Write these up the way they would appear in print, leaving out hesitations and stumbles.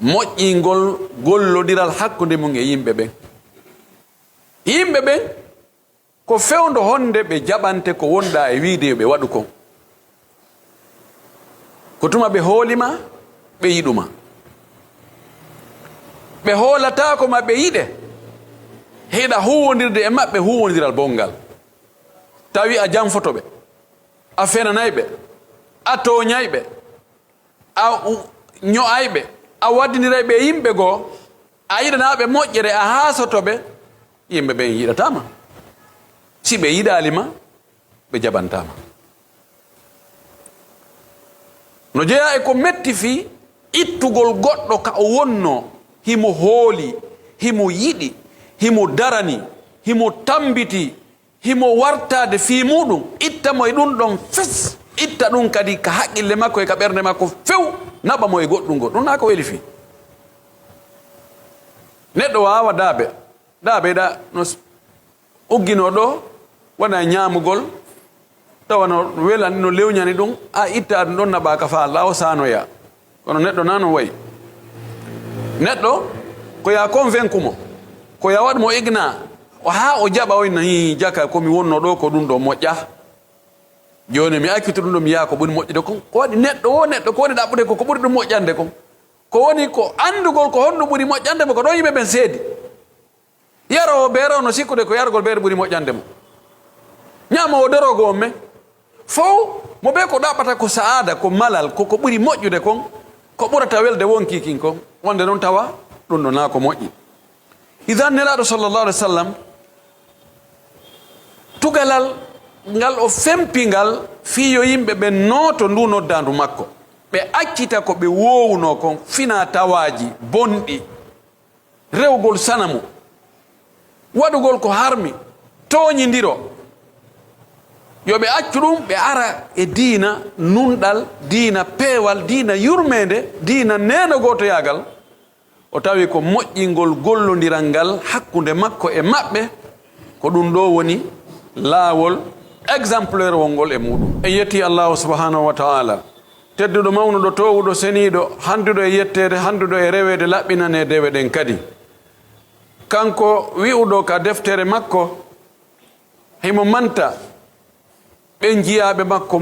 moƴƴingol gollodiral hakkunde mum e yimɓe ɓen. Yimɓe ɓen ko fewndo honde ɓe jaɓante ko wonɗa e wiide yo ɓe waɗu kon. Ko tuma ɓe hoolima ɓe yiɗuma, ɓe hoolatako ma ɓe yiɗe, heɗa huwondirde e maɓɓe huwondiral bongal. Tawi a janfoto ɓe, a fenanayɓe, a toñayɓe, a ño'ayɓe, a waddidirayɓe e yimɓe goo, a yiɗanaɓe moƴƴere, a haasotoɓe, yimɓe ɓen yiɗatama. Si ɓe yiɗalima ɓe jaɓantama. No jeeya e ko metti fi ittugol goɗɗo ka o wonno himo hooli, himo yiɗi, himo darani, himo tambiti, himo wartade fi muɗum, itta mo e ɗum ɗon fes, itta ɗum kadi ka haqqille makko e ka ɓernde makko few, naɓa mo e goɗɗum go. Ɗum na ko weli fi. Neɗɗo wawa daabe ɗa no uggino ɗo wona ñamugol, tawa no welani no lewñani ɗum, a itta ɗum ɗon naɓa ka fa law sanoya. Kono neɗɗo na no wayi. Neɗɗo ko ya convaincre mo, ko ya waɗ mo igna ha o jaɓa o nayi jaka komi wonno ɗo ko ɗum ɗo moƴƴa, joni mi accito ɗum ɗo mi yaha ko ɓuri moƴƴude kon. Ko waɗi neɗɗo ko woni ɗaɓɓude ko ɓuri ɗum moƴƴande kon, ko woni ko andugol ko honɗum ɓuri moƴƴande mo, ko ɗon yimɓe ɓen seedi. Yarowo beero no sikkude ko yargol beere ɓuri moƴƴande mo, ñamowo derogo on men fof mo ɓe ko ɗaɓɓata ko saada, ko malal, koko ɓuri moƴƴude kon, ko ɓurata welde wonkikin kon, wonde noon tawa ɗum ɗo na ko moƴƴi. Idan nelaɗo sallllahu alih wa sallam tugalal ngal o fempingal fiyo yimɓe ɓe nooto ndu noddandu makko, ɓe accita ko ɓe wowuno kon, fina tawaji bonɗi, rewgol sanamu, waɗugol ko harmi, toñidiro, yo ɓe accu ɗum ɓe ara e diina nunɗal, diina peewal, diina yurmede, diina nenogotoyagal, o tawi ko moƴƴingol gollodiral ngal hakkunde makko e maɓɓe, ko ɗum ɗo woni laawol exemplaire wongol e muɗum. En yetti allahu subhanahu wa taala, tedduɗo mawnuɗo towuɗo seniɗo, handuɗo e yettede, handuɗo e rewede, laɓɓinane dewe ɗen kadi. Kanko wi'uɗo ka deftere makko, himo manta ɓe jiyaɓe makko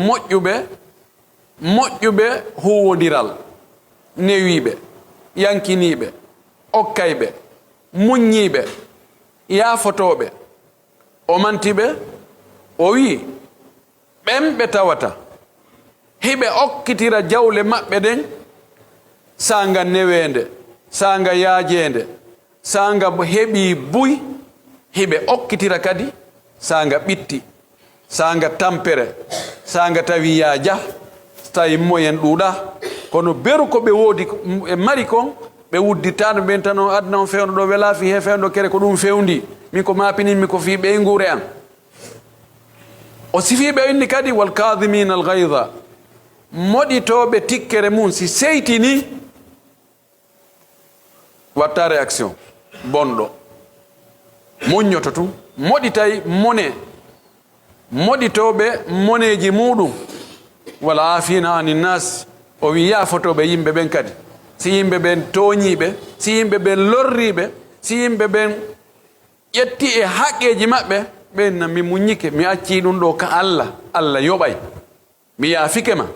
moƴƴuɓe huwodiral, newiɓe, yankiniɓe, okkayɓe, muññiɓe, yaafotoɓe. O mantiɓe, o wi ɓen ɓe tawata hiɓe okkitira jawle maɓɓe ɗen sanga newende, sanga yaajende, sanga heɓi buy, hiɓe okkitira kadi sanga ɓitti, sanga tampere, sanga tawi yaaja, tawi moyen ɗuuɗa. Kono beru ko ɓe woodi e mari kon, ɓe wudditano ɓen tan o adna on fewno ɗo welafi he fewno kere ko ɗum fewndi, min ko mapininmi ko fi ɓeygure an. O sifiɓe inni kadi wal kadimina al gayda, moɗitoɓe tikkere mum si seytini watta réaction bonɗo, muññoto tum, moɗitay mone, moɗitoɓe moneji muɗum, wala afina anin nas, o wi yafotoɓe yimɓe ɓen kadi, si yimɓe ɓen toñiɓe, si yimɓe ɓen lorriɓe, si yimɓe ɓen ƴetti e haqqeji maɓɓe, ɓen na mi muññike, mi acci ɗum ɗo ka Allah, Allah yoɓay, mi yaafike ma.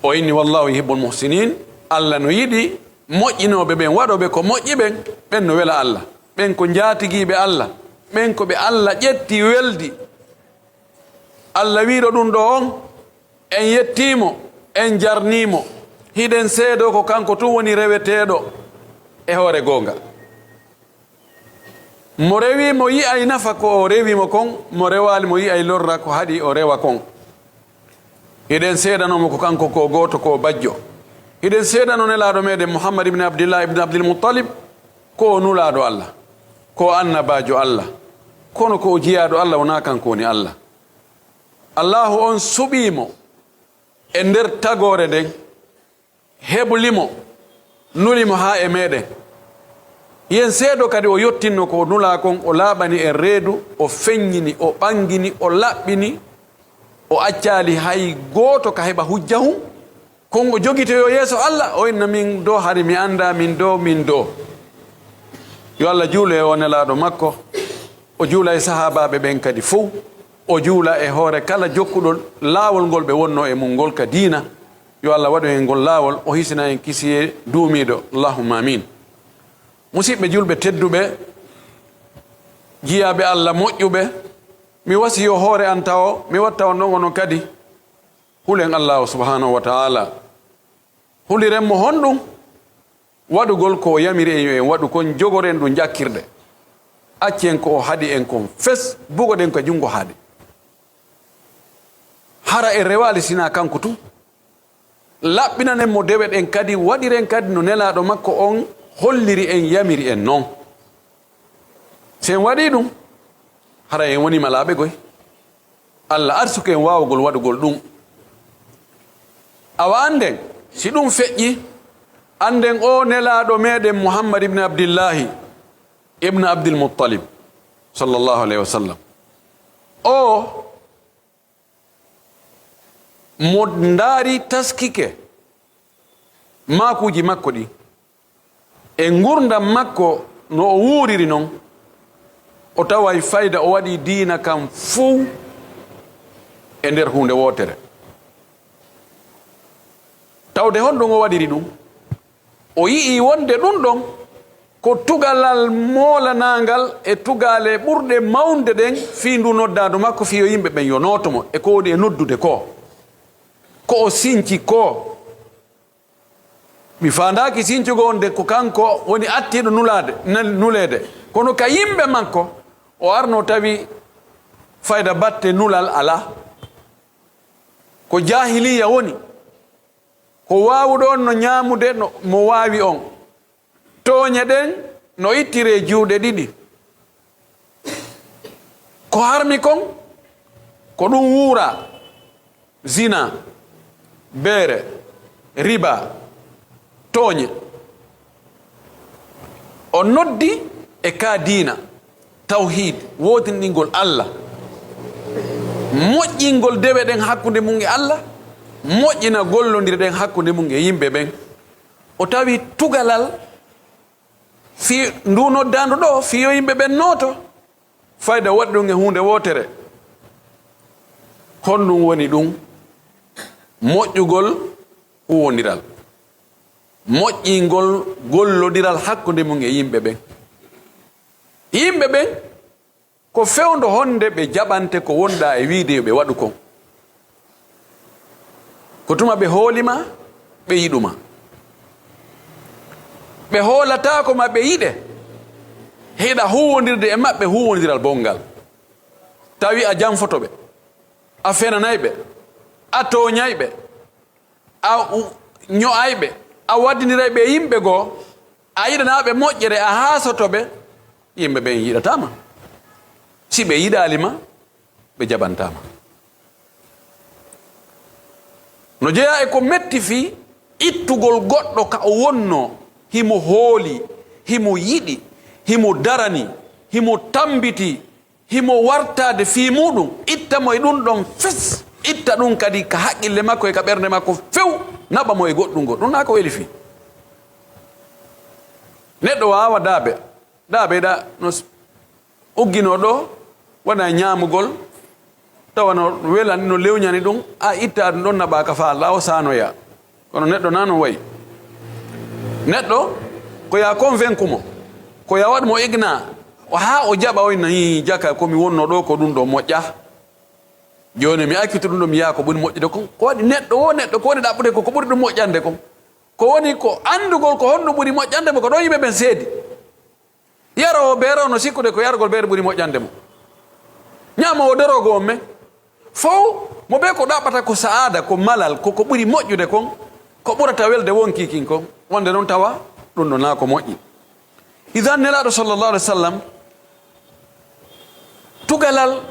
O inni wallahu yuhibbul muhsinin, Allah no yiɗi moƴƴinoɓe ɓen, waɗoɓe ko moƴƴi ɓen, ɓen no wela Allah, ɓen ko jaatiguiɓe Allah, ɓen ko ɓe Allah ƴetti weldi. Allah wiɗo ɗum ɗo on, en yettimo, en jarnimo, hiɗen seedo ko kanko tun woni reweteɗo e hoore gonga. Mo rewi mo yi ay nafa ko o rewimo kon, mo rewali mo yi ay lorra ko haɗi o rewa kon. Hiɗen seedanomo ko kanko ko goto ko bajjo. Hiɗen seedano nelaɗo meɗen Muhammad ibn Abdillah ibn Abdul Muttalib ko nulaɗo Allah, ko annabajo Allah, kono ko jiyaɗo Allah wona kanko woni Allah. Allahu on suɓimo e nder tagore nden, heɓlimo, nulimo ha e meɗen. Yen seedo kadi o yottinno ko nula kon, o laaɓani e reedu, o feññini, o ɓangini, o laɓɓini, o accali hay goto ka heɓa hujja hum, kongo jogitoyo yeso Allah o inna min do hari mi anda min do yo Allah juule o nelaɗo makko o juula e sahabaɓe ɓen kadi fo o juula e hoore kala jokkuɗo laawol ngol ɓe wonno e mum ngol ka diina yo Allah waɗu en ngol laawol o hisina en kisiye duumiɗo allahumma amin musidɓe julɓe tedduɓe jiyaɓe Allah moƴƴuɓe mi wasi yo hoore an taw mi watta on ɗon ono kadi hulen Allah subhanahu wa ta'ala huliren mo honɗum waɗugol ko yamiri en yo en waɗu kon jogoren ɗum jakkirɗe accen ko o haɗi en kon fes bugoɗen ko jungo haade hara e rewali sina kanko tu laɓɓinanen mo deweɗen kadi waɗiren kadi no nelaɗo makko on holliri en yamiri en noon sen waɗi ɗum hara en woni malaɓe goy Allah arsuke en wawugol waɗugol ɗum awa anden si ɗum feƴƴi anden o nelaɗo meɗen Muhammad ibn Abdillahi ibn Abdul Muttalib sallallahu alayhi wa sallam o mo ndaari taskike makuji makko ɗi e gurdam makko no o wuuriri noon o taway fayda o waɗi diina kam fuu e nder hunde wotere tawde honɗum o waɗiri ɗum o yii wonde ɗum ɗon ko tugalal moolanagal e tugale ɓurɗe mawde ɗen fi ndu noddadu makko fiyo yimɓe ɓen yo notomo e ko woni e noddude ko o sinci ko mi fandaki sincugo on de ko kanko woni attiɗo nulede kono ka yimɓe makko o arno tawi fayda batte nulal ala ko jahiliya woni ko wawuɗo on no ñamude no mo wawi on tooñe ɗen no ittire juuɗe ɗiɗi ko harmi kon ko ɗum wuura zina beere riba tooñe o noddi e ka diina tawhid wotinɗingol Allah moƴƴingol dewe ɗen hakkude mum e Allah moƴƴina gollodirɗen hakkude mum e yimɓe ɓen o tawi tugalal fi ndu noddandu ɗo fiyo yimɓe ɓen nooto fayda waɗi ɗum e hunde wotere honɗum woni ɗum moƴƴugol huwodiral moƴƴingol gollodiral hakkude mum e yimɓe ɓen ko fewndo honde ɓe jaɓante ko wonɗa e wiide yo ɓe waɗu kon ko tuma ɓe hoolima ɓe yiɗuma ɓe hoolatako ma ɓe yiɗe heɗa huwodirde e maɓɓe huwodiral bongal tawi a janfotoɓe a fenanayɓe a toñayɓe a ño'ayɓe a waddinirayɓe e yimɓe goo a yiɗanaɓe moƴƴere a haasotoɓe yimɓe ɓen yiɗatama si ɓe yiɗalima ɓe jaɓantama no jeeya e ko metti fi ittugol goɗɗo ka o wonno himo hooli himo yiɗi himo darani himo tambiti himo wartade fi muɗum ittamo e ɗum ɗon fes itta ɗum kadi ka haqqille makko e ka ɓernde makko few naɓa mo e goɗɗungo ɗum na ko weli fi neɗɗo wawa daabe ɗa no uggino ɗo waɗa ñamugol tawa no welani no lewñani ɗum a itta ɗum ɗon naɓa ka fa law sanoya kono neɗɗo nano wayi neɗɗo ko ya convaincre mo ko ya waɗmo igna ha o jaɓa o nayi jaka komi wonno ɗo ko ɗum ɗo moƴƴa joni mi accito ɗum ɗo mi yaha ko ɓuri moƴƴude kon ko waɗi neɗɗo ko woni ɗaɓɓude ko ɓuri ɗum moƴƴande kon ko woni ko andugol ko honɗum ɓuri moƴƴande mo ko ɗon yimɓe ɓen seedi yaro o beero no sikkude ko yargol beere ɓuri moƴƴande mo ñama o derogo on men fof mo ɓe ko ɗaɓɓata ko saada ko malal koko ɓuri moƴƴude kon ko ɓurata welde wonkikin kon wonde noon tawa ɗum ɗo na ko moƴƴi idan nelaɗo sallllahu alih w sallam tugalal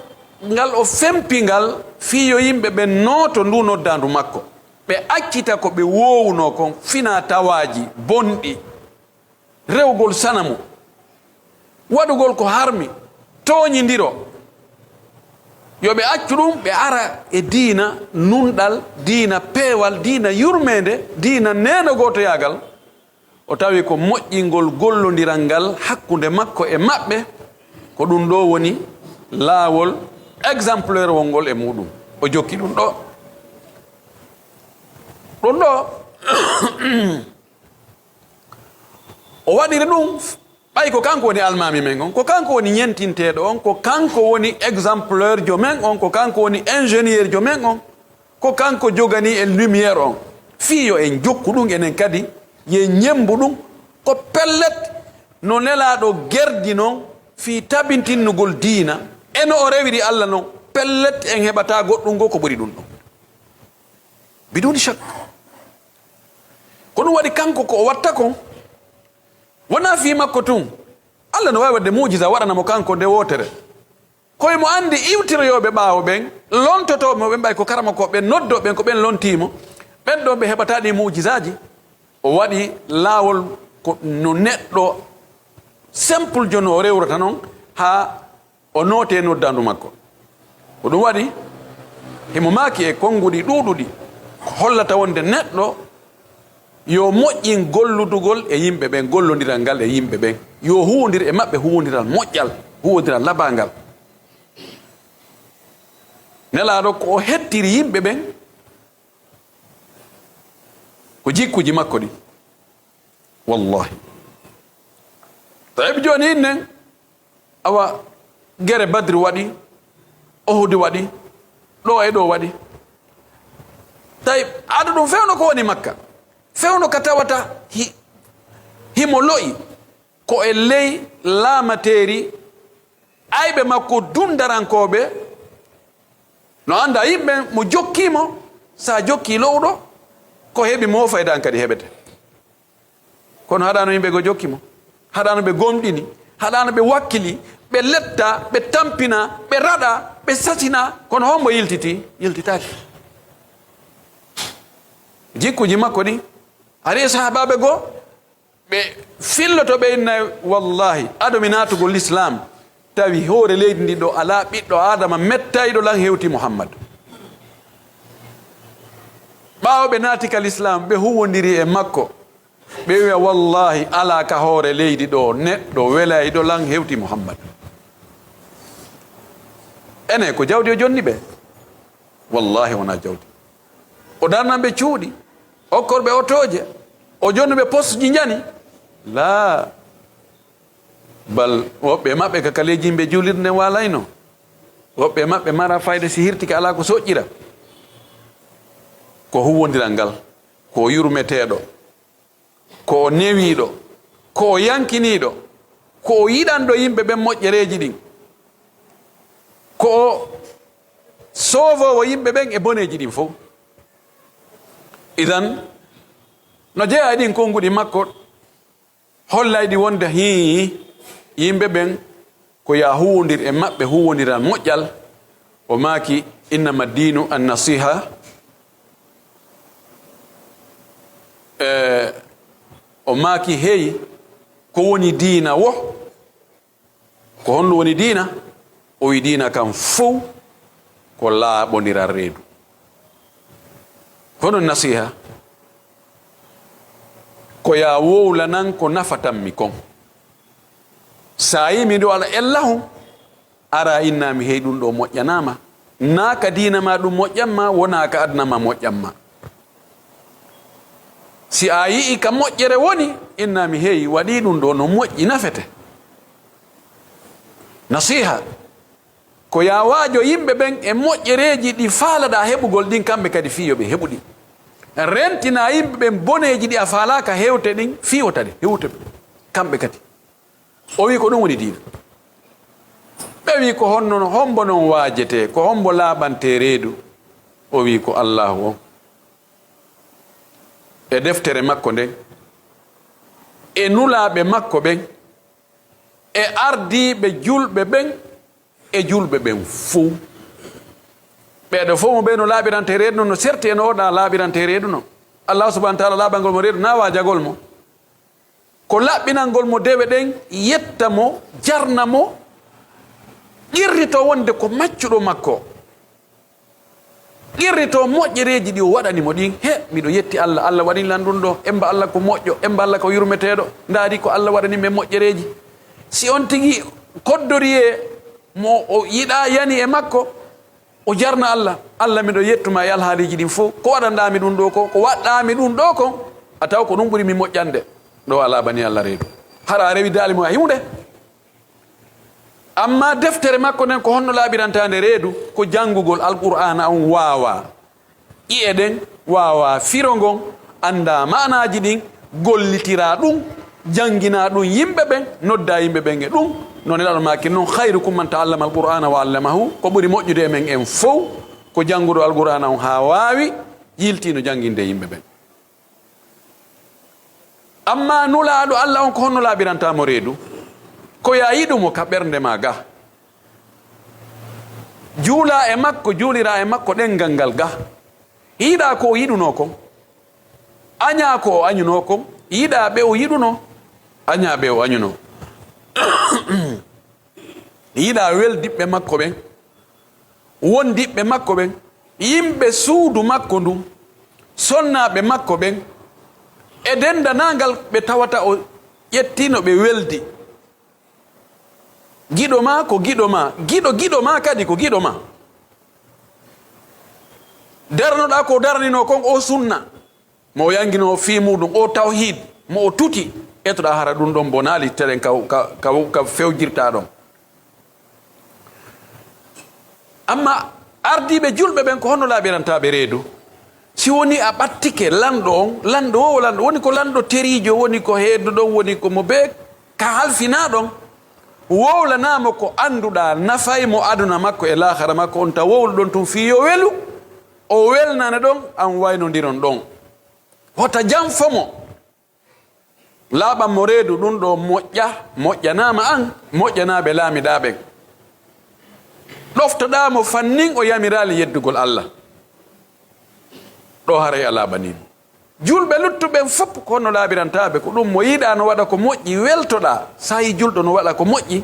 ngal o fempingal fiyo yimɓe ɓe nooto ndu noddandu makko ɓe accita ko ɓe wowuno kon fina tawaji bonɗi rewgol sanamu waɗugol ko harmi toñidiro yo ɓe accu ɗum ɓe ara e diina nunɗal, diina peewal, diina yurmede, diina nenogoto yagal, o tawi ko moƴƴingol gollodiral ngal hakkude makko e maɓɓe, ko ɗum ɗo woni laawol exemplaire wongol e muɗum. O jokki ɗum ɗo ɗum ɗo o waɗiri ɗum ɓay ko kanko woni almami men on, ko kanko woni ñentinteɗo on, ko kanko woni exemplaire jo men on, ko kanko woni ingénieur jo men on, ko kanko jogani en lumiére on. fiyo en jokku ɗum enen kadi ye ñembu ɗum ko pellet no nelaɗo gerdi noon fi tabintinnugol diina eno o rewiri Allah noon pellet en heɓata goɗɗum go ko ɓuri ɗum ɗon biduni shak. ko ɗum waɗi kanko ko o watta kon wona fi makko tun, Allah no wawi wadde mujiza waɗanamo kanko nde wotere, koye mo andi iwtiroyoɓe ɓaawo ɓen lontotoɓe ɓen ɓay ko karama ko ɓen noddo ɓen ko ɓen lontimo ɓen ɗon ɓe heɓata ɗi mujizaji. o waɗi laawol ko no neɗɗo simple jono o rewrata noon ha o noote noddandu makko. ko ɗum waɗi himo maaki e konnguɗi ɗuuɗuɗi hollata wonde neɗɗo yo moƴƴin golludugol e yimɓe ɓen, gollodiral ngal e yimɓe ɓen, yo huwondir e maɓɓe huwondiral moƴƴal, huwondiral labangal. nelaɗo ko o hettiri yimɓe ɓen ko jikkuji makko ɗi, wallahi. tawi joni innen awa gere badri waɗi, ohudi waɗi, ɗo e ɗo waɗi, tawi aɗa ɗum fewno ko woni makka, fewno ka tawata himo lo'i ko e ley laamateri ayɓe makko dundarankoɓe, no anda yimɓe mo jokkimo, sa jokki lowɗo ko heɓi mo faydan kadi heɓete. kono haɗano yimɓe go jokkimo, haɗano ɓe gomɗini, haɗano ɓe wakkili, ɓe letta, ɓe tampina, ɓe raɗa, ɓe satina, kono hombo yiltitaki. jikkuji makko ɗi ari sahabaɓe goo ɓe filloto ɓe innayi wallahi aɗomi natugol l'islam tawi hoore leydi ndi ɗo ala ɓiɗɗo adama mettayɗo lan hewti muhammad. ɓaawo ɓe naati ka l'islam ɓe huwodiri e makko, ɓe wiya wallahi ala ka hoore leydi ɗo neɗɗo welayɗo lan hewti muhammad. ene ko jawdi o jonni ɓe, wallahi wona jawdi. o darnanɓe cuuɗi, okkorɓe otoje, o jonnuɓe poste ji jani, la bal woɓɓe maɓɓe ka kaleji yimɓe julirde nden walayno, woɓɓe maɓɓe mara fayda si hirtike ala ko soƴƴira. ko huwodiral ngal, ko yurmeteɗo, ko newiɗo, ko yankiniɗo, ko yiɗanɗo yimɓe ɓen moƴƴereji ɗin, ko sovowo yimɓe ɓen e boneji ɗin fof. idan no jeeya ɗin konnguɗi makko hollayɗi wonde yimɓe ɓen ko ya huwodir e maɓɓe huwodiral moƴƴal. o maaki innama dinu an nasiha, o maaki heyi ko woni diina wo, ko honno woni diina. o wi diina kam fof ko laaɓodiral reedu. kono nasiha ko ya wowlanan ko nafatanmi kon, sa yimi ɗo ala ellahu ara innami hey ɗum ɗo moƴƴanama, na ka diina ma ɗum moƴƴanma, wona ka adna ma moƴƴanma. si a yii ka moƴƴere woni innami hey waɗi ɗum ɗo no moƴƴi nafete. nasiha ko ya waajo yimɓe ɓen e moƴƴereji ɗi faalaɗa heɓugol ɗin, kamɓe kadi fiyoɓe heɓuɗi. rentina yimɓe ɓen boneji ɗi a faalaka hewte ɗin, fiyotade hewteɓe kamɓe kadi. o wi ko ɗum woni diina. ɓe wi ko honno hombo noon waajete, ko hombo laaɓante reedu. o wi ko allahu on e deftere makko nden, e nulaaɓe makko ɓen, e ardiɓe julɓe ɓen e julɓe ɓen fuu. ɓeɗo fof mo ɓe no laaɓirante reedu noon, no serti e no oɗa laaɓirante reedu noon. allah subahana taala laaɓangol mo reedu nawa jagol mo, ko laɓɓinangol mo dewe ɗen yetta mo, jarna mo, qirrito wonde ko maccuɗo makko, qirrito moƴƴereji ɗi o waɗanimo ɗin. He miɗo yetti Allah, Allah waɗinlan ɗum ɗo, emba Allah ko moƴƴo, emba Allah ko yurmeteɗo, ndaari ko Allah waɗanime moƴƴereji. Si on tigi koddori e mo o yiɗa yani e makko, o jarna Allah, Allah miɗo yettuma e alhaaliji ɗin fof, ko waɗanɗami ɗum ɗo ko waɗɗami ɗum ɗo kon, a taw ko ɗum ɓuri mi moƴƴande. ɗo ala bani Allah reedu, hara a rewi daalimo a hiwde. amma deftere makko nden ko honno laaɓirantande reedu ko janngugol alqur'ana on waawa ƴi'e ɗen, waawa firo ngon, annda manaji ɗin, gollitira ɗum, jangina ɗum yimɓe ɓen, nodda yimɓe ɓen e ɗum. noon elaɗo maki noon hayrukum man ta'allama alqur'ana wa allamahu, ko ɓuri moƴƴude men en fof ko jannguɗo alqur'ana on ha waawi yiltino janginde yimɓe ɓen. amma nulaaɗo Allah on ko honno laaɓirantamo reedu, ko ya yiɗumo ka ɓernde ma ga, juula e makko, juulira e makko ɗengal ngal ga, yiɗa ko o yiɗuno kon, aña ko o añuno kon, yiɗa ɓe o yiɗuno, aña ɓe o añuno. yiɗa weldiɓɓe makko ɓen, wondiɓɓe makko ɓen, yimɓe suudu makko ndun, sonnaɓe makko ɓen, e dendanangal ɓe tawata o ƴettino ɓe weldi. giɗo ma ko giɗo ma, giɗo ma kadi ko giɗo ma, darnoɗa ko darnino kon o sunna mo yangino fi muɗum, o tawhid mo o tuti, etoɗa hara ɗum ɗon bonali telen ka fewjirta ɗon. amma ardiɓe julɓe ɓen ko honno laaɓirantaɓe reedu, si woni a ɓattike lanɗo on, lanɗo woni ko lanɗo terijo, woni ko heedo ɗon, woni ko mo be ka halfina ɗon, wowlanama ko anduɗa nafay mo aduna makko e lahara makko, on ta wowlu ɗon tun fi yo welu, o welnane ɗon, an waynodiron ɗon, hota janfomo, laaɓanmo reedu ɗum ɗo moƴƴanama an, moƴƴanaɓe laamiɗa ɓen, ɗoftoɗamo fannin o yamirali yeddugol Allah. ɗo haray ala banino julɓe luttuɓen fof ko honno laaɓirantaɓe ko ɗum mo yiɗa no waɗa ko moƴƴi weltoɗa. sa yi julɗo no waɗa ko moƴƴi,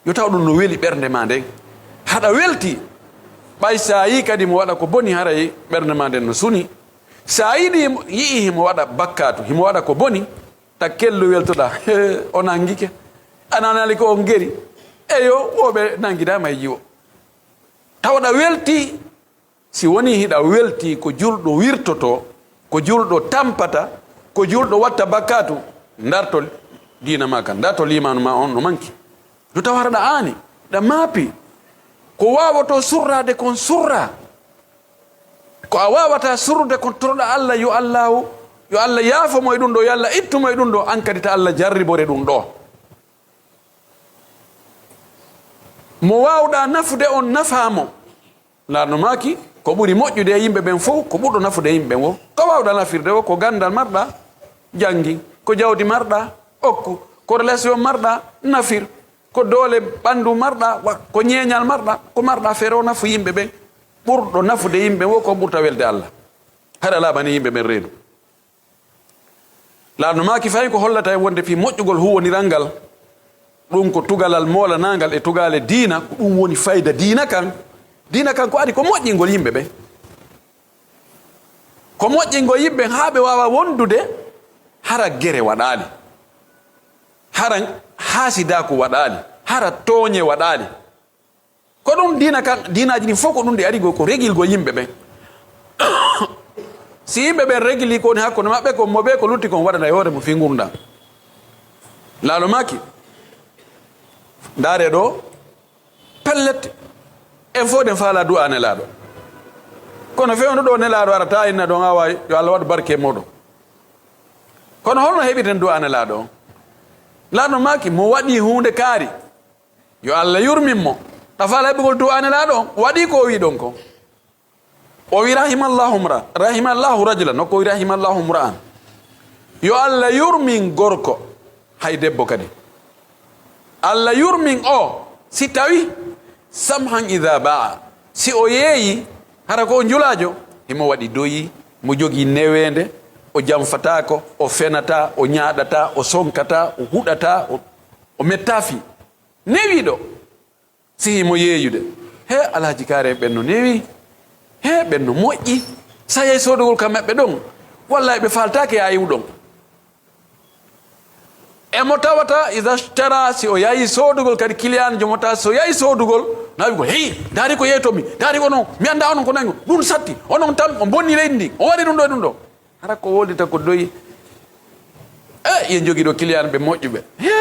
yo taw ɗum no weli ɓernde ma nden, haɗa welti. ɓay sa yi kadi mo waɗa ko boni, haray ɓernde ma nden no suni. sa yiɗi yii himo waɗa bakkatu, himo waɗa ko boni, ta kello weltoɗa, o nangike, ananali ko on geri, eyo woɓe nangidama e jiwo, tawɗa welti. si woni hiɗa welti ko julɗo wirtoto, ko julɗo tampata, ko julɗo watta bakkatu, darto dina ma kan, darto limanu ma on no manki, do tawaraɗa ani ɗa maapi. ko wawato surrade kon surra, ko a wawata surrude kon toroɗa Allah, yo Allah yaafomo e ɗum ɗo, yo Allah ittumo e ɗum ɗo, an kadi ta Allah jarribore ɗum ɗo. mo wawɗa nafude on nafamo, larno maki ko ɓuri moƴƴude e yimɓe ɓen fof, ko ɓurɗo nafude e yimɓe ɓen wo, ko wawɗa nafirde o, ko gandal marɗa jangi, ko jawdi marɗa okku, ko relation marɗa nafir, ko doole ɓandu marɗa, ko ñeeñal marɗa, ko marɗa feere o nafu yimɓe ɓen. ɓurɗo nafude yimɓe wo ko ɓurta welde Allah, haɗa laaɓani yimɓe ɓen reedu. larno maki fayi ko hollata e wonde fi moƴƴugol huwoniral ngal, ɗum ko tugalal molanangal e tugale diina, ko ɗum woni fayda diina kan. diina kan ko adi ko moƴƴingol yimɓe ɓe, ko moƴƴingol yimɓe haa ɓe wawa wondude, hara gere waɗali, hara haasidaku waɗali, hara tooñe waɗali, ko ɗum diina kan. diinaji ɗin fof ko ɗum ɗi arigo ko regilgol yimɓe ɓen. si yimɓe ɓen regili ko woni hakkude maɓɓe, ko mo ɓe ko lutti kon waɗata e hoore mo fi gurdam. laalo maki ndaare ɗo pellet en fof ɗen faala du'a nelaɗo, kono fewno ɗo nelaɗo arata inna ɗon awa yo Allah waɗu barke e moɗon, kono holno heɓiten du'a nelaɗo on? laɗo maki mo waɗi hunde kaari, yo Allah yurminmo, ta faala heɓugol du'a nelaɗo on, waɗi ko o wi ɗon kon. o wi rahimallahu rajulan, nokko o wi rahimallahu mra'an, yo Allah yurmin gorko, hay debbo kadi, Allah yurmin o si tawi samhan idha ba'a, si o yeeyi hara ko o njulajo, himo waɗi doyi, mo jogi newende, o jamfatako, o fenata, o ñaɗata, o sonkata, o huɗata, o mettafi newiɗo, sihi mo yeeyude he alhaji kaare ɓenno newi he ɓenno moƴƴi sa yehi sodugol kam maɓɓe ɗon wallahi ɓe faltake yayiw ɗon emo tawata ida stara si o yahi sodugol kadi client jomota so yahi sodugol nawigol hey daari ko yeytomi daari onon mi anda onon ko nango ɗum satti onon tan o bonni leydi ndi o waɗi ɗum ɗo e ɗum ɗo hara ko woldita ko doyi yen jogui ɗo client ɓe moƴƴuɓe he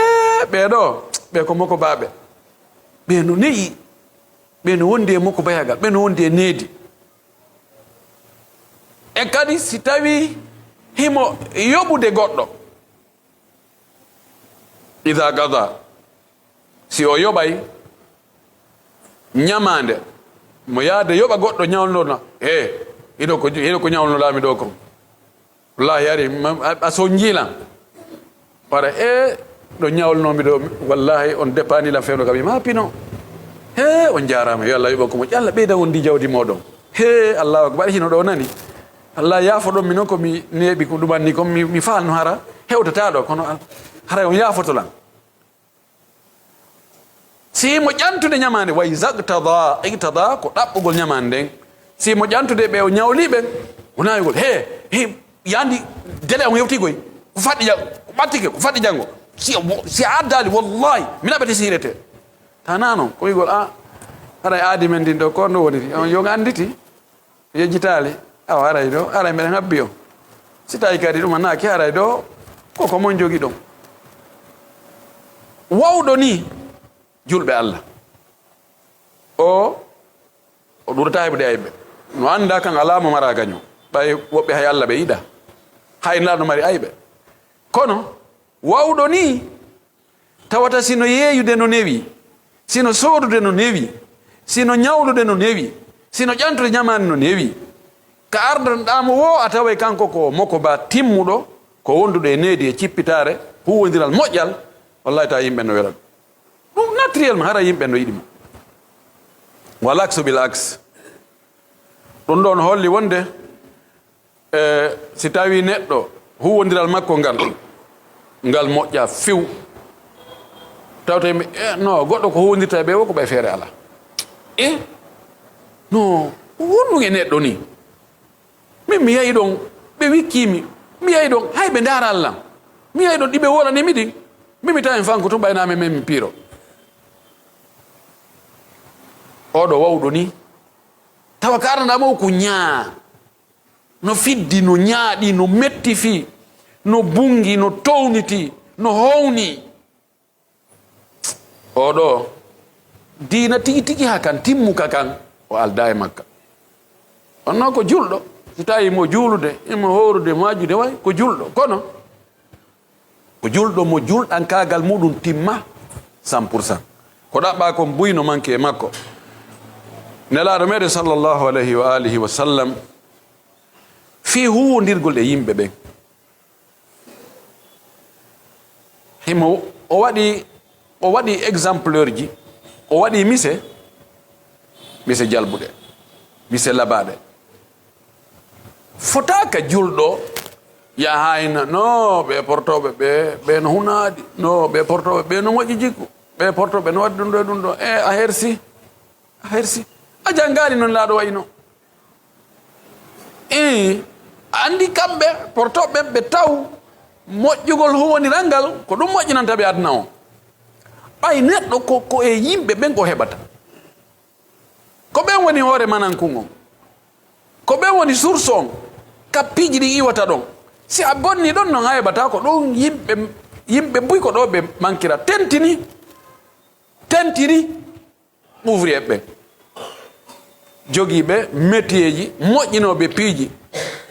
ɓeɗo ɓe ko moko baɓe ɓe no neyi ɓe no wondi e moko bayagal ɓe no wondi e needi e kadi si tawi himo yoɓude goɗɗo ida gada si o yoɓay ñamande mo yaade yoɓa goɗɗo ñawnona hiɗo ko ñawnolami ɗo kon wallahi ari a so jiilan para ɗo ñawlnomi ɗo wallahi on dépanilam fewno kam ima pino on jarama yo Allah yoɓon ko moƴƴi Allah ɓeyda wondi jawdi moɗon allahu akbar hino ɗo nani Allah yaafo ɗon minon komi neeɓi ko ɗumanni kom mi falno hara hewtata ɗo kono hara on yaafotolan si mo ƴantude ñamande way igtada ko ɗaɓɓugol ñamande nden si mo ƴantude ɓe o ñawliɓen o nawigol yandi délai on hewtigoy ko faɗɗi ko ɓattike ko faɗɗi janggo si a addali wallahi mi naɓete sirete ta nanon ko wigol haray aadi men ndin ɗo ko no woniri on yo anditi yejjitali awa aray ɗo aray mbeɗen habbi o si tawi kadi ɗum a naaki aray ɗo koko mon jogui ɗon wawɗo ni julɓe Allah o ɗurata heɓde ayɓe no anda kan alama mara gaño ɓay woɓɓe hay Allah ɓe yiɗa hay laɗo mari ayɓe kono wawɗo ni tawata sino yeeyude no newi sino sodude no newi sino ñawlude no newi sino ƴantude ñamani no newi ka ardanɗamo wo a tawa kanko ko moko ba timmuɗo ko wonduɗo e needi e cippitare huwodiral moƴƴal wallahi ta yimɓe no welat ɗum naturellement hara yimɓe no yiɗima walaksu bil aks ɗum ɗon holli wonde si tawi neɗɗo huwodiral makko ngal moƴƴa few tawta yimɓe no goɗɗo ko huwodirta ɓe wo ko ɓay feere ala no wonɗum e neɗɗo ni min mi yehi ɗon ɓe wikkimi mi yehi ɗon hay ɓe ndaara Allah mi yehi ɗon ɗiɓe wolanimi ɗin mimi tawi fanko tum ɓaynami men mi piiro oɗo wawɗo ni tawa ka arandamo ko ñaa no fiddi no ñaaɗi no metti fi no bungi no towniti no howni oɗo diina tigi tigi ha kan timmuka kan o alda e makka on noon ko julɗo so tawi mo juulude imo horude majude way ko julɗo kono ko julɗo mo julɗankagal muɗum timma 100% ko ɗaɓɓa kon buyno manque e makko nelaɗo meɗen sallllahu alayhi wa alihi wa sallam fi huwodirgol e yimɓe ɓen himo o waɗi exempleur ji o waɗi mise jalbuɗe mise labaɗe fotaka julɗo ya hayna no ɓe portoɓe ɓe no hunaɗi no ɓe portoɓe ɓe no moƴƴi jikku ɓe portoɓe no waɗi ɗum ɗo e ɗum ɗo a hersi a jangali noon laaɗo wayno andi kamɓe portoɓe ɓe taw moƴƴugol huwoniral ngal ko ɗum moƴƴinanta ɓe aduna o ɓay neɗɗo ko e yimɓe ɓen ko heɓata ko ɓen woni hoore manankun on ko ɓen woni source on kappiji ɗi iwata ɗon si a bonni ɗon noon a heɓata ko ɗum yimɓe buy ko ɗo ɓe mankira tentini ouvrier ɓe jogiiɓe métier ji moƴƴinoɓe piiji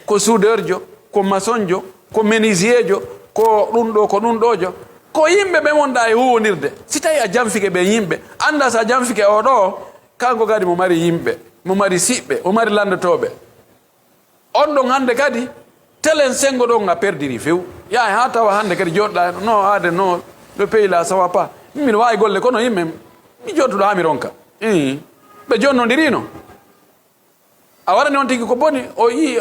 ko soudeur jo ko maçon jo ko menuisier jo ko ɗum ɗo ko ɗum ɗojo ko yimɓe ɓe wonɗa e huwonirde si tawi a janfike ɓe yimɓe anda sa janfike o ɗo kanko kadi mo mari yimɓe mo mari siɓɓe mo mari landotoɓe on ɗon hande kadi telen sengo ɗon a perdiri few yaha ha tawa hande kadi joɗɗa no haade no le pays la ça va pas min wawi golle kono yimɓe mi jottuɗo ha mi ronka ɓe jonnodirino a warani on tigi ko boni o yi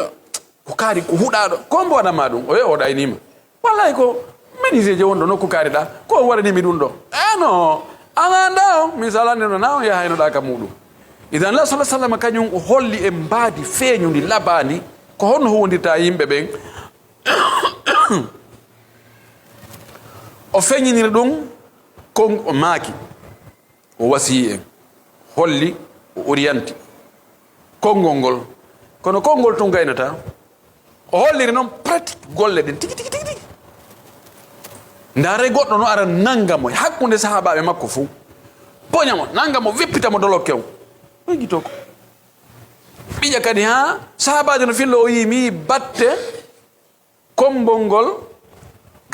ko kaari ko huɗaɗo ko mbo waɗanma ɗum o o ɗaynima wallahi ko menuisier je wonɗo nokku kaari ɗa ko waranimi ɗum ɗo no anganda misalande no naw ya hayno da ka mudum idan la sallallahu alaihi wasallam kanyum o holli e mbaadi feeñundi labandi ko honno huwondita yimbe ben o feñinira ɗum kon o maaki o wasi en holli o oriyanti konngol ngol kono konngol tun gaynata o holliri noon pratique golle ɗen tigi tigi tigi tigi ndaare goɗɗo no ara nangamo e hakkunde sahabaɓe makko fou boñamo nangamo wippitamo dolokke o ɗo guito ko ɓiƴa kadi ha sahabajo no filla o yimi batte kombol ngol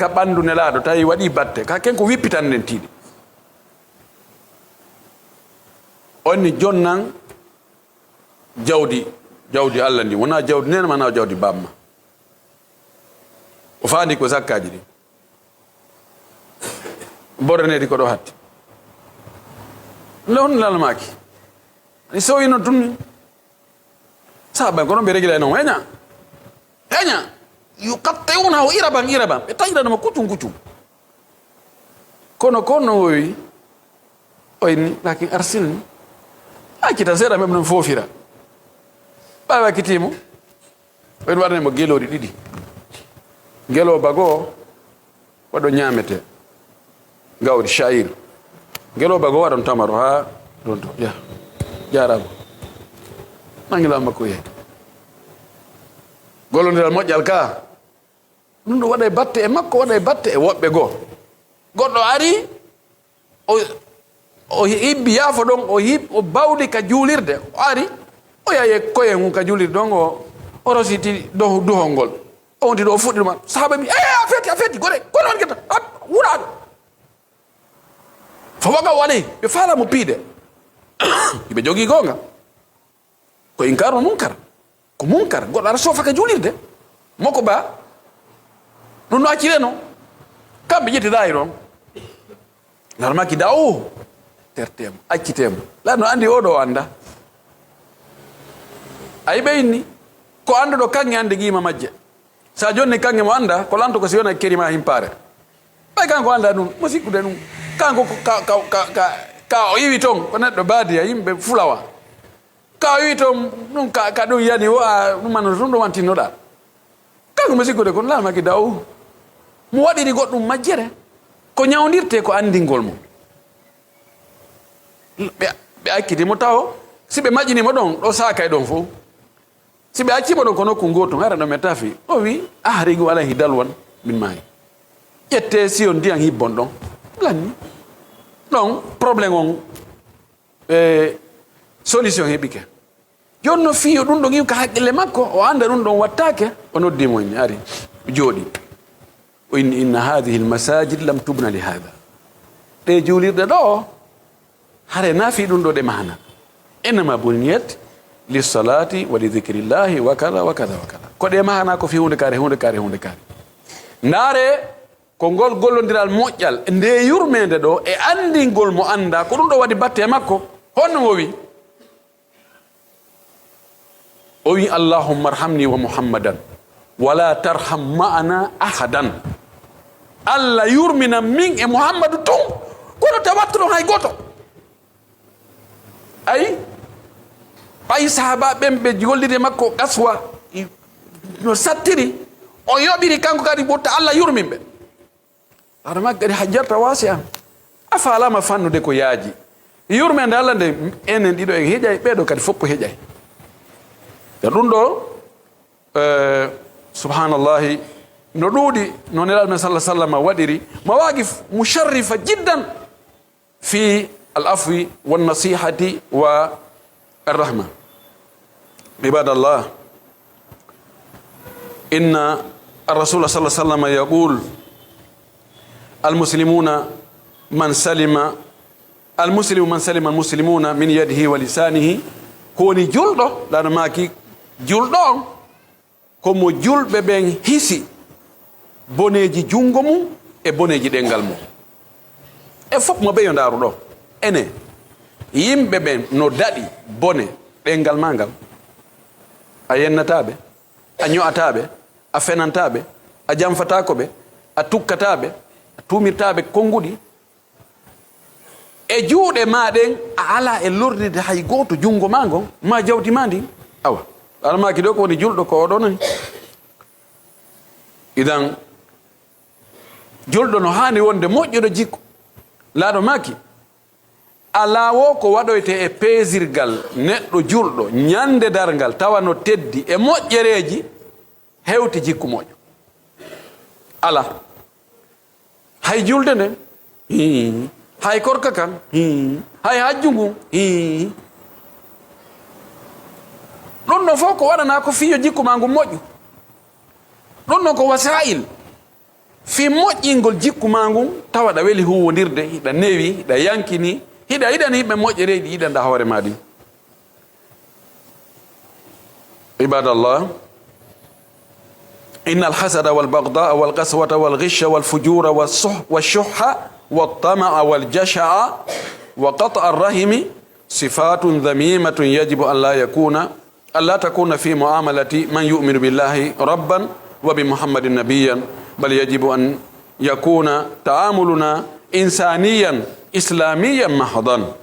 ka ɓandu nelaɗo tawi waɗi batte ka ken ko wippitan nden tiiɗi onni jonnan jawdi Allah ndi wona jawdi nena mana jawdi bamma o faandi ko zakkaji ɗi boranedi ko ɗo hatti lewon lalmaki ni sowino tunni sahaba ko noon ɓe regila noon heña yuqatti'unahu iraban ɓe taƴiranoma kuccum kuccum kono wowi oyni lakin arsilni accita seeɗa mem non foofira ɓawi wakkitimo oyni waɗanemo geloɗi ɗiɗi gelo bago waɗo ñamete gawri sha'ir gelo bago waɗon tamaro ha ɗon to jarama nangilama makko yeey gollodiral moƴƴal ka ɗum ɗo waɗa e batte e makko waɗa e batte e woɓɓe goo goɗɗo ari o hibbi yaafo ɗon o bawɗi ka juulirde o ari o yaye koye mum ka juulirde ɗon o rositi duhol ngol o wonti ɗo o fuɗɗi ɗuma sahaba mi a feeti goɗe kono on getta wuɗaɗo fo waga waɗay ɓe faalamo piide ɓe jogii gonga ko inkaru munkar ko munkar goɗɗo ara sofa ka juulirde moko ba ɗum no accireno kamɓe ƴettiɗayi ɗon narmaki da tertemo accitemo lanno andi oɗo anda ayi ɓeyni ko anduɗo kanŋe ande guima majje sa jonni kanŋe mo anda ko lanto ko si wona kerima himpare ɓay kanko anda ɗum mo sikkude ɗum kanko ka o yiwi toon ko neɗɗo baadiya yimɓe fulawa ka o yiwi toon ɗum ka ɗum yani o a ɗumano ɗum ɗo wantinnoɗa kanko mo sikkude kono lamaki daw mo waɗiri goɗɗum majjere ko ñawdirte ko andingol mum ɓe akkitimo taw si ɓe majƴinimo ɗon ɗo saaka e ɗon fof si ɓe accimo ɗon ko nokku ngoto ara ɗo metta fi o wi rigo ala hi dalwan min maayi ƴette si on ndiyan hibbon ɗon lanni ɗon probléme on solution heɓike jonno fiyo ɗum ɗon iw ka haqqille makko o anda ɗum ɗon wattake o noddimo inni ari jooɗi o inni inna hadihi lmasajid lam tubna li hada ɗe juulirɗe ɗo hare naafi ɗum ɗo ɗe mahana innama buniyat lissalati wa li dhicrillahi wa kada wa kada wa kada ko ɗe mahana ko fi hunde kaare ndaare ko ngol gollodiral moƴƴal nde yurmede ɗo e andingol mo anda ko ɗum ɗo waɗi batte makko honno o wi allahumma arhamni wa muhammadan wala tarham ma'ana ahadan allah yurmina min e muhammadu tun kono tawattuɗon hay goto ayi ɓay sahaba ɓen ɓe gollide makko gaswa no sattiri o yoɓiri kanko kadi ɓotta allah yurmin ɓe aɗa makko kadi hajjarta wasi an a falama fannude ko yaaji yurmede allah nde enen ɗiɗo en heeƴay ɓeɗo kadi foppo heeƴay e ɗum ɗo subhanallahi no ɗuuɗi no nelaɗo men sallam waɗiri mawaqif musharrifa jiddan fi al afwi wannasihati wa arrahma ibadallah inna الرسول صلى الله عليه وسلم يقول المسلم من سلم المسلمون من يده ولسانه koni julɗo lana maki julɗo on komo julɓe ɓen hisi boneji jungo mum e boneji ɗengal mum e fof mo ɓeyo ndaru ɗo ene yimɓe ɓen no daɗi bone ɗengal ma ngal a yennataɓe a ño'ataɓe a fenantaɓe a jamfatakoɓe a tukkataɓe a tumirtaɓe konnguɗi e juuɗe maɗen a ala e lornide hay goto jungo ma ngon ma jawdi ma ndi awa almaki ɗo ko woni julɗo ko oɗo nani idan julɗo no hani wonde moƴƴuɗo jikku laaɗo maki ala wo ko waɗoyte e peesirgal neɗɗo julɗo ñande dargal tawa no teddi e moƴƴereji hewti jikku moƴƴo ala hay julde nden hay korka kan hay hajju ngu ɗum ɗon fof ko waɗana ko fiyo jikku ma ngu moƴƴu ɗum ɗon ko wasail fi moƴƴingol jikku ma ngun tawa ɗa weli huwodirde hiɗa newi hiɗa yankini hiɗa yiɗani yimɓe moƴƴereji yiɗanda hoore maɗi ibadallah إن الحسد والبغضاء والقسوة والغش والفجور والشح والطمع والجشع وقطع الرحم صفات ذميمة يجب أن لا تكون في معاملة من يؤمن بالله ربا وبمحمد نبيا بل يجب أن يكون تعاملنا إنسانيا إسلاميا محضا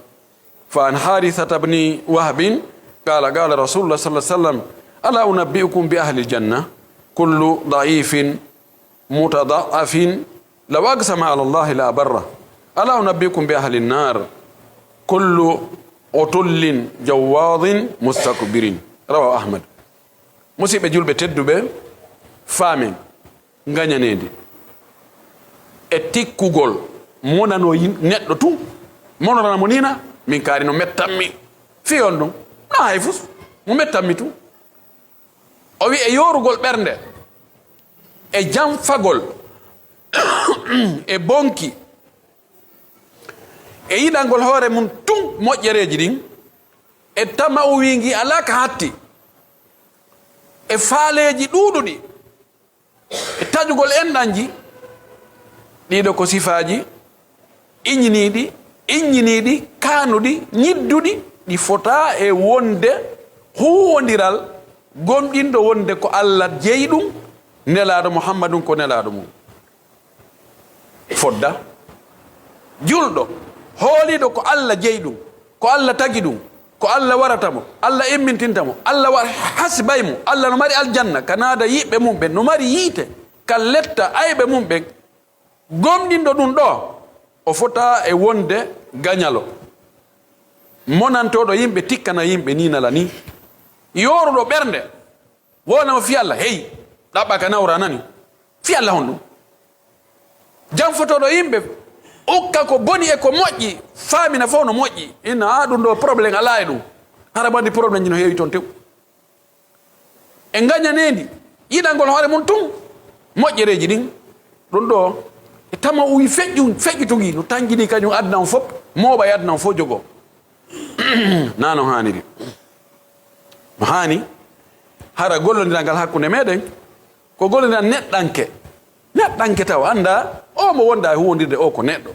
فعن حارثة بن وهب قال رسول الله صلى الله عليه وسلم ألا أنبئكم بأهل الجنة كل ضعيف متضعف لو أقسم على الله لا بره ألا أنبئكم بأهل النار كل عتل جواظ مستكبر رواه أحمد مسيب جلب تدب فامن غنيانيدي etikugol monano neɗɗo tu mononamo nina min kaari no mettanmi fiyon ɗum na hay fus mo mettanmi tu o wi e yorugol ɓernde e janfagol e bonki e yiɗangol hoore mum tun moƴƴereji ɗin e tama o wingi ala ka hatti e faaleji ɗuɗuɗi e tajugol enɗanji ɗiɗo ko sifaji iññiniɗi kanuɗi ñidduɗi ɗi fota e wonde huwodiral gomɗinɗo wonde ko Allah jeeyi ɗum nelaɗo Muhammadun ko nelaɗo mum fodda julɗo hooliɗo ko Allah jeeyi ɗum ko Allah tagi ɗum ko Allah waratamo Allah immintintamo Allah hasbaymo Allah no mari aljanna kanada yiɓɓe mum ɓen no mari yiite kan letta ayɓe mum ɓen gomɗinɗo ɗum ɗo o fota e wonde gañalo monantoɗo yimɓe tikkana yimɓe ninala ni yoruɗo ɓernde wonamo fi Allah hey ɗaɓɓa ka nawra nani fi Allah hon ɗum janfotoɗo yimɓe ukka ko boni e ko moƴƴi famina fof no moƴƴi ina ɗum ɗo probléme ala e ɗum hara ɓandi probléme ji no heewi toon tew e gañanendi yiɗangol hoore mum tun moƴƴereji ɗin ɗum ɗo e tama uwi feƴƴitugi no tangini kañum adnan fof mooɓa e adnan fof jogo na no haniri no hani hara gollodirangal hakkunde meɗen ko gollodiran neɗɗanke taw anda o mo wonda e huwodirde o ko neɗɗo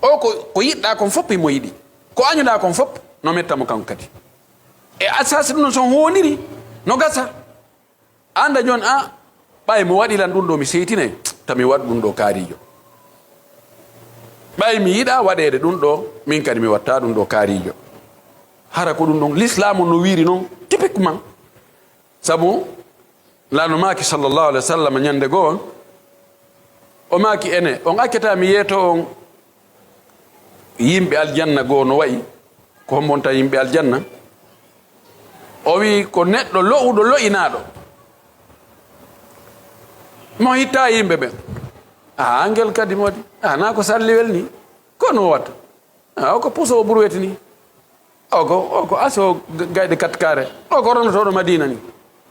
o ko yiɗɗa kon fof mo yiɗi ko añuɗa kon fof no mettamo kanko kadi e asasi ɗum son huwodiri no gasa anda joni ɓay mi waɗilan ɗum ɗo mi seytinay tami waɗ ɗum ɗo kaarijo ɓay mi yiɗa waɗede ɗum ɗo min kadi mi watta ɗum ɗo kaarijo hara ko ɗum ɗon l'islamu no wiiri noon typiquement sabu laano maaki sallllahu alih wa sallam ñande goo o maaki ene on accata mi yeeto on yimɓe aljanna goo no wayi ko hombonta yimɓe aljanna o wi ko neɗɗo lo'uɗo lo'inaɗo mo hitta yimɓe ɓen ngel kadi modi na ko salliwel ni kono watta o ko puso o ɓurweti ni o ko aso gayɗe katkare o ko ronotoɗo madina ni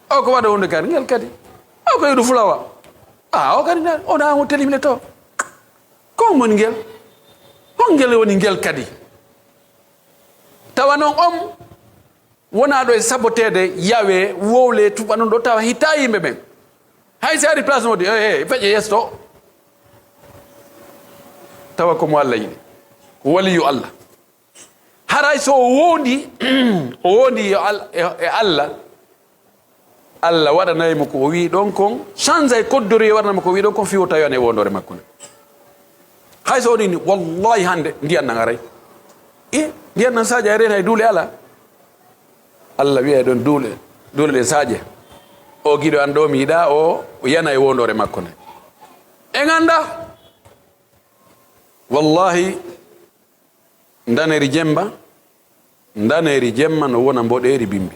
o ko waɗa hunde kadi ngel kadi o ko yiɗu fulawa o kadi ona mo telimle to kon woni ngel hon ngel woni ngel kadi tawa noon on wona ɗo e sabotede yawe wowle tuɓa ɗum ɗo tawa hitta yimɓe ɓen hay si ari place modi feƴe yesto tawa komo Allah yiɗi waliyu Allah haray so o wondi e Allah waɗanaymo ko o wi ɗon kon change e koddori e waɗanamo ko o wi ɗon kon fiwo tawi an e wondore makko nde hay so ni wallahi hande ndiyan nangaray ndiyan nan saje rena e duule ala Allah wi'a don duule le saje o gido an do mi yida o yana e wondore makko ne e ganda wallahi ndaneri jemma no wona mboɗeri bimbi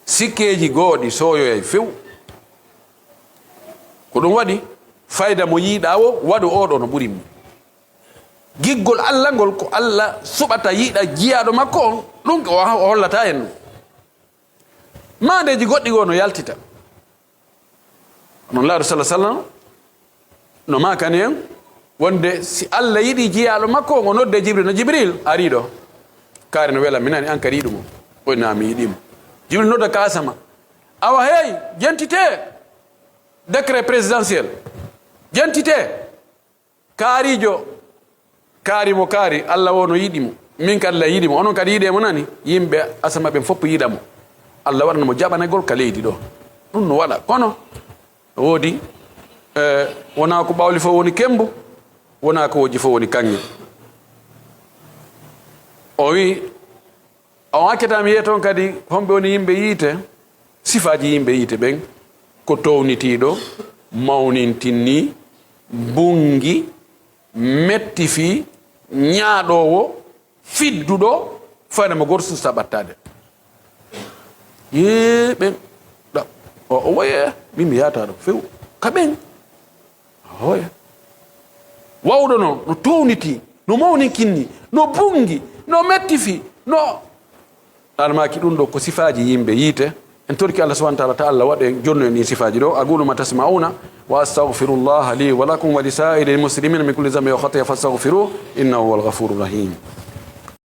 sikkeji goɗi soyoyay few ko ɗum waɗi fayda mo yiiɗa o waɗu oɗo no ɓuri mum giggol Allah ngol ko Allah suɓata yiiɗa jiyaɗo makko on ɗum o hollata en ɗum mandeji goɗɗi go no yaltita non laaɗo sallam no makani en wonde si Allah yiɗi jiyaɗo makko o nodde Jibril no Jibril ari ɗo kaari no wela minani an kadi yiɗumo o na mi yiɗimo Jibril nodda kasama awa hey jentite décret présidentiel jentite kaarijo kaari Allah o no yiɗimo min kadi Allah yiɗimo onon kadi yiɗemo nani yimɓe asama ɓen fof yiɗamo Allah waɗanamo jaɓanegol ka leydi ɗo ɗum no waɗa kono woodi wona ko ɓawli fof woni kembu wona ko woji fof woni kanŋe o wi o hakketami yiye toon kadi homɓe woni yimɓe yiite sifaji yimɓe yiite ɓen ko townitiɗo mawnintinni bungi mettifi ñaaɗowo fidduɗo fane mo goto susta ɓattade ye ɓen o woye min mi yataɗo few ka ɓen oya wawɗo noon no towniti no mawninkinni no bungi no mettifi no almaki ɗum ɗo ko sifaji yimɓe yiite en torki Allah subhanahu wa ta'ala ta Allah waɗe jonno en ɗin sifaji ɗo aqulu ma tasma'una wa astaghfirullah li wa lakum wa li sa'iril muslimina min kulli dhanbin wa khati'atin fastaghfiruhu innahu huwal ghafurur rahim